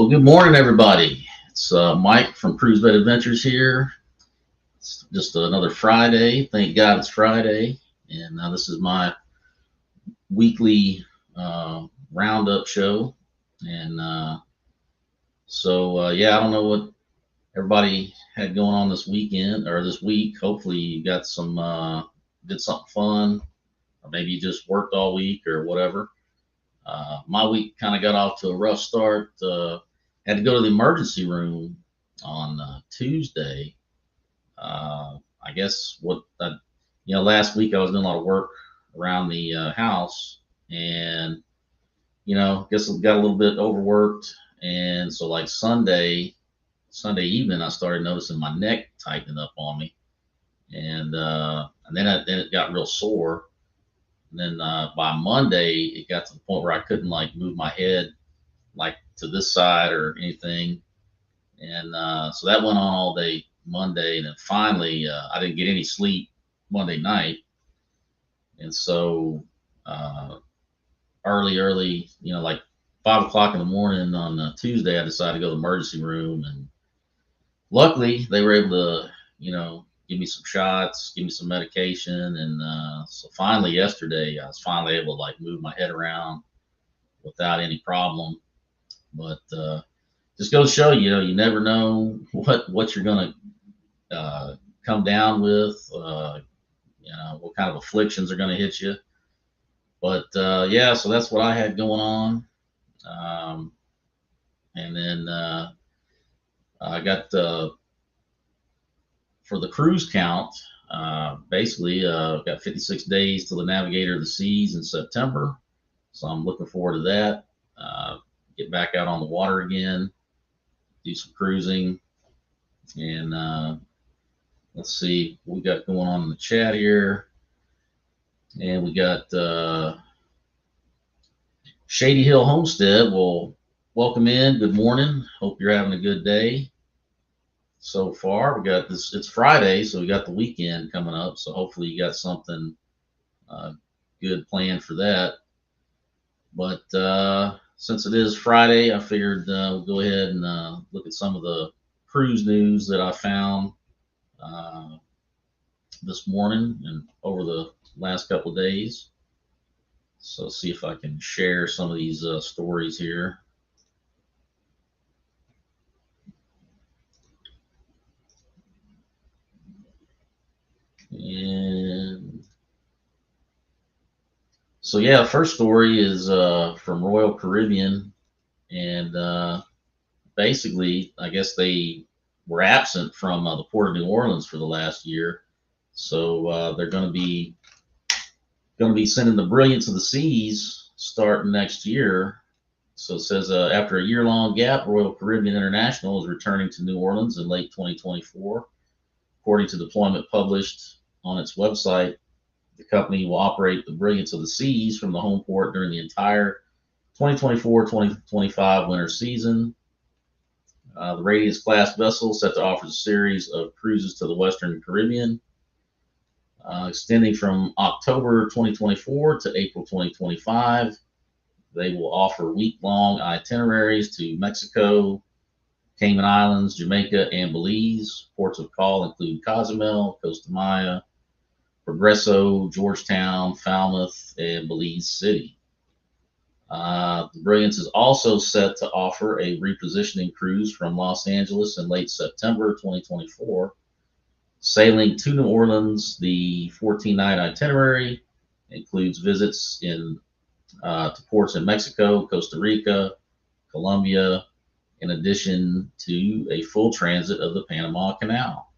Well, good morning, everybody. It's Mike from Cruise Bed Adventures here. It's just another Friday. Thank God it's Friday. And this is my weekly roundup show. And yeah, I don't know what everybody had going on this weekend or this week. Hopefully, you got some, did something fun, or maybe you just worked all week or whatever. My week kind of got off to a rough start. Had to go to the emergency room on Tuesday. I guess last week I was doing a lot of work around the house, and I guess I got a little bit overworked, and so like Sunday evening, I started noticing my neck tightening up on me, and then it got real sore. And then by Monday, it got to the point where I couldn't like move my head like to this side or anything. And so that went on all day Monday. And then finally, I didn't get any sleep Monday night. And so early, like 5 o'clock in the morning on Tuesday, I decided to go to the emergency room. And luckily, they were able to, give me some shots, give me some medication. And so finally, yesterday, I was finally able to like move my head around without any problem. But just goes to show you never know what you're gonna come down with. What kind of afflictions are gonna hit you. But yeah, so that's what I had going on. And then I got for the cruise count. Basically, got 56 days till the Navigator of the Seas in September, so I'm looking forward to that. Get back out on the water again, do some cruising, and let's see what we got going on in the chat here. And we got Shady Hill Homestead. Well, welcome in. Good morning. Hope you're having a good day so far. We got this. It's Friday, so we got the weekend coming up. So hopefully you got something good planned for that. But since it is Friday, I figured we'll go ahead and look at some of the cruise news that I found this morning and over the last couple of days. So see if I can share some of these stories here. And so yeah, first story is from Royal Caribbean, and basically, I guess they were absent from the port of New Orleans for the last year, so they're going to be sending the Brilliance of the Seas starting next year. So it says after a year-long gap, Royal Caribbean International is returning to New Orleans in late 2024. According to deployment published on its website, the company will operate the Brilliance of the Seas from the home port during the entire 2024-2025 winter season. The Radiance class vessel set to offer a series of cruises to the Western Caribbean, extending from October 2024 to April 2025. They will offer week-long itineraries to Mexico, Cayman Islands, Jamaica, and Belize. Ports of call include Cozumel, Costa Maya, Progreso, Georgetown, Falmouth, and Belize City. The Brilliance is also set to offer a repositioning cruise from Los Angeles in late September 2024. Sailing to New Orleans, the 14-night itinerary includes visits to ports in Mexico, Costa Rica, Colombia, in addition to a full transit of the Panama Canal.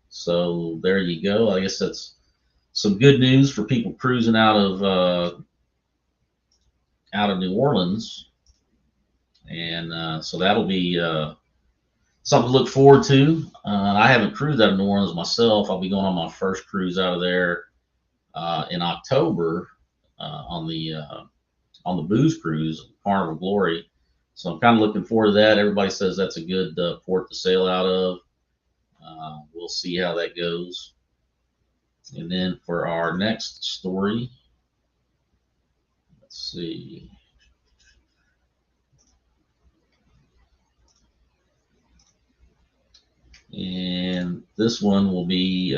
So there you go. I guess that's some good news for people cruising out of New Orleans, and so that'll be something to look forward to. I haven't cruised out of New Orleans myself. I'll be going on my first cruise out of there in October on the booze cruise, Carnival Glory. So I'm kind of looking forward to that. Everybody says that's a good port to sail out of. We'll see how that goes. And then for our next story, let's see. And this one will be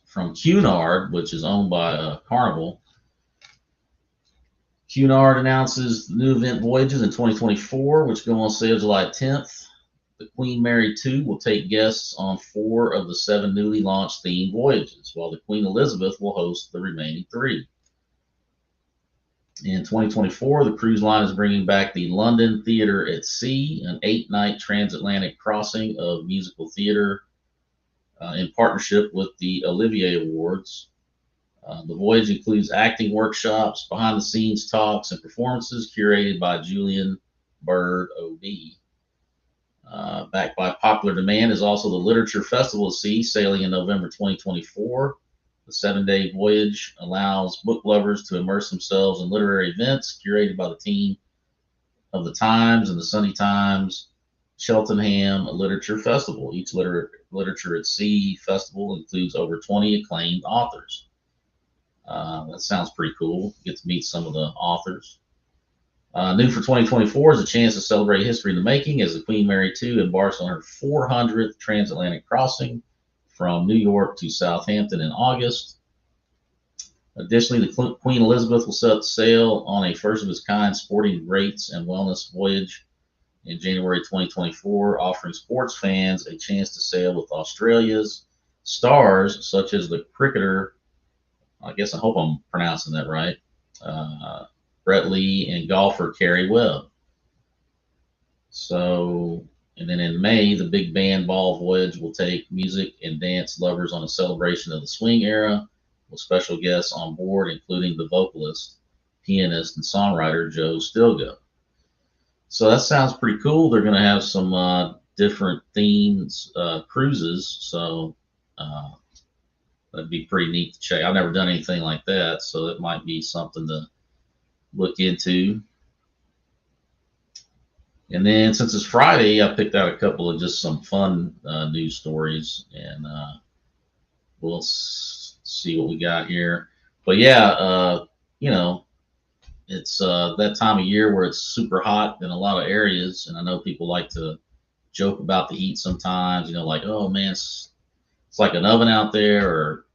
from Cunard, which is owned by Carnival. Cunard announces new event voyages in 2024, which go on sale July 10th. The Queen Mary 2 will take guests on 4 of the 7 newly launched themed voyages, while the Queen Elizabeth will host the remaining 3. In 2024, the cruise line is bringing back the London Theatre at Sea, an 8-night transatlantic crossing of musical theater in partnership with the Olivier Awards. The voyage includes acting workshops, behind the scenes talks, and performances curated by Julian Bird, OB. Backed by popular demand is also the Literature Festival at Sea, sailing in November 2024. The 7-day voyage allows book lovers to immerse themselves in literary events curated by the team of the Times and the Sunday Times Cheltenham Literature Festival. Each Literature at Sea festival includes over 20 acclaimed authors. That sounds pretty cool. Get to meet some of the authors. New for 2024 is a chance to celebrate history in the making as the Queen Mary 2 embarks on her 400th transatlantic crossing from New York to Southampton in August. Additionally, the Queen Elizabeth will set sail on a first-of-its-kind sporting rates and wellness voyage in January 2024, offering sports fans a chance to sail with Australia's stars, such as the cricketer, I hope I'm pronouncing that right, Brett Lee, and golfer Kerry Webb. So, and then in May, the Big Band Ball Voyage will take music and dance lovers on a celebration of the swing era with special guests on board, including the vocalist, pianist, and songwriter Joe Stilgoe. So that sounds pretty cool. They're going to have some different themes, cruises. So that'd be pretty neat to check. I've never done anything like that, so it might be something to look into. And then since it's Friday, I picked out a couple of just some fun news stories, and we'll see what we got here. But yeah, it's that time of year where it's super hot in a lot of areas, and I know people like to joke about the heat sometimes. Like, oh man, it's like an oven out there, or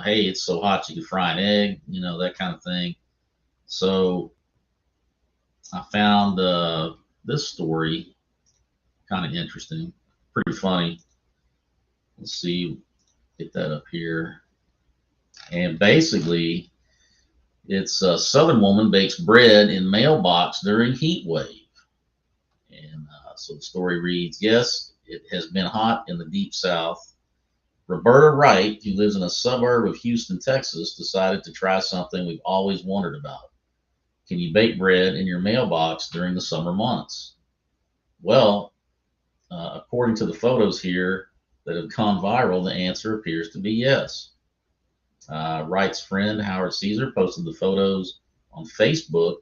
hey, it's so hot you can fry an egg, that kind of thing. So I found this story kind of interesting, pretty funny. Let's see, get that up here. And basically, it's a Southern woman bakes bread in mailbox during heat wave. And so the story reads, yes, it has been hot in the deep South. Roberta Wright, who lives in a suburb of Houston, Texas, decided to try something we've always wondered about. Can you bake bread in your mailbox during the summer months? Well, according to the photos here that have gone viral, the answer appears to be yes. Wright's friend Howard Caesar posted the photos on Facebook,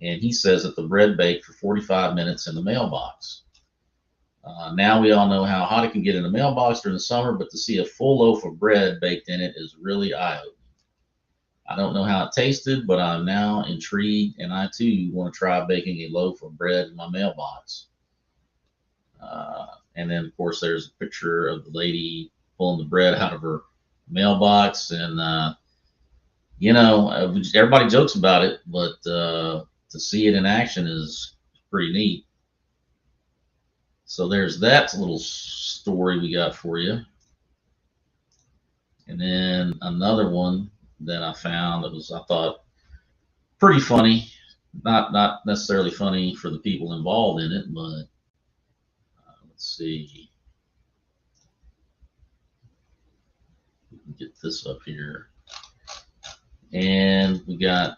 and he says that the bread baked for 45 minutes in the mailbox. Now we all know how hot it can get in the mailbox during the summer, but to see a full loaf of bread baked in it is really eye-opening. I don't know how it tasted, but I'm now intrigued, and I too want to try baking a loaf of bread in my mailbox. And then, of course, there's a picture of the lady pulling the bread out of her mailbox, and everybody jokes about it, but to see it in action is pretty neat. So there's that little story we got for you. And then another one that I found that I thought pretty funny. Not necessarily funny for the people involved in it, but let's see. We can get this up here. And we got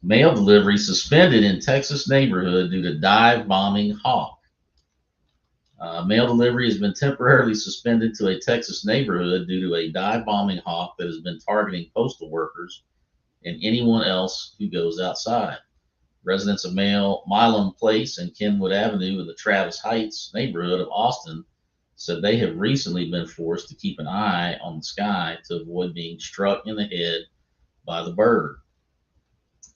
mail delivery suspended in Texas neighborhood due to dive bombing hawk. Mail delivery has been temporarily suspended to a Texas neighborhood due to a dive bombing hawk that has been targeting postal workers and anyone else who goes outside. Residents of Milam Place and Kenwood Avenue in the Travis Heights neighborhood of Austin said they have recently been forced to keep an eye on the sky to avoid being struck in the head by the bird.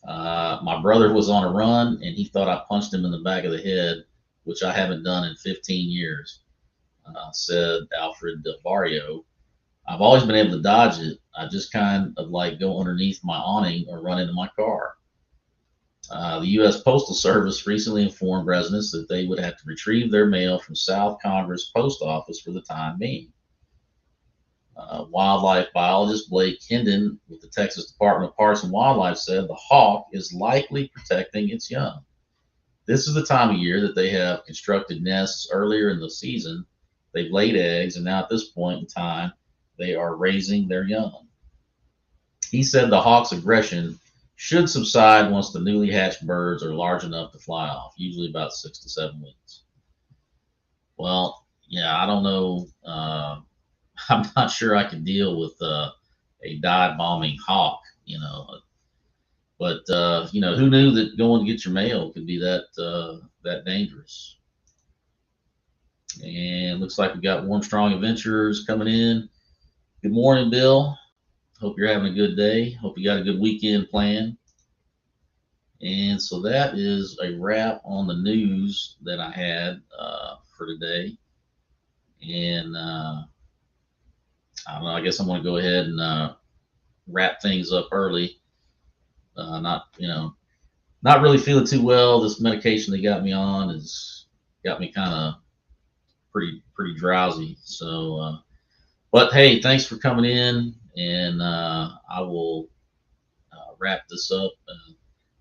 My brother was on a run, and he thought I punched him in the back of the head which I haven't done in 15 years, said Alfred Del Barrio. I've always been able to dodge it. I just kind of like go underneath my awning or run into my car. The U.S. Postal Service recently informed residents that they would have to retrieve their mail from South Congress Post Office for the time being. Wildlife biologist Blake Hendon with the Texas Department of Parks and Wildlife said the hawk is likely protecting its young. This is the time of year that they have constructed nests earlier in the season. They've laid eggs, and now at this point in time, they are raising their young. He said the hawk's aggression should subside once the newly hatched birds are large enough to fly off, usually about 6 to 7 weeks. Well, yeah, I don't know. I'm not sure I can deal with a dive bombing hawk, but who knew that going to get your mail could be that dangerous? And looks like we got Warm Strong Adventures coming in. Good morning, Bill. Hope you're having a good day. Hope you got a good weekend planned. And so that is a wrap on the news that I had for today. And I don't know. I guess I'm going to go ahead and wrap things up early. Not really feeling too well. This medication they got me on has got me kind of pretty drowsy. So, but hey, thanks for coming in, and I will wrap this up.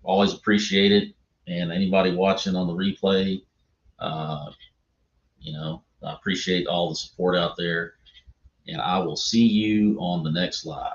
Always appreciate it, and anybody watching on the replay, uh, I appreciate all the support out there, and I will see you on the next live.